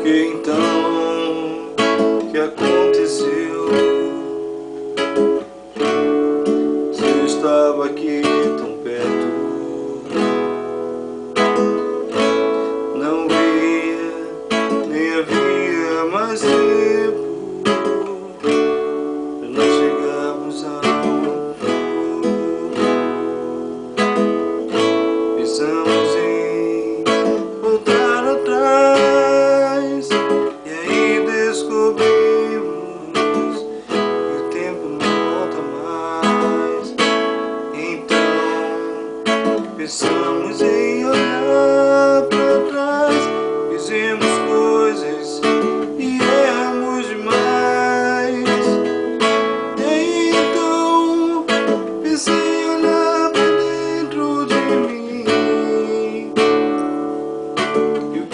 que então que aconteceu? Se eu estava aqui tão perto, não via, nem havia mais tempo para nós chegarmos ao futuro. Pensamos em voltar atrás, e aí descobrimos que o tempo não volta mais. Então pensamos em olhar para trás, fizemos coisas e erramos demais. E então pensei em olhar para dentro de mim, e o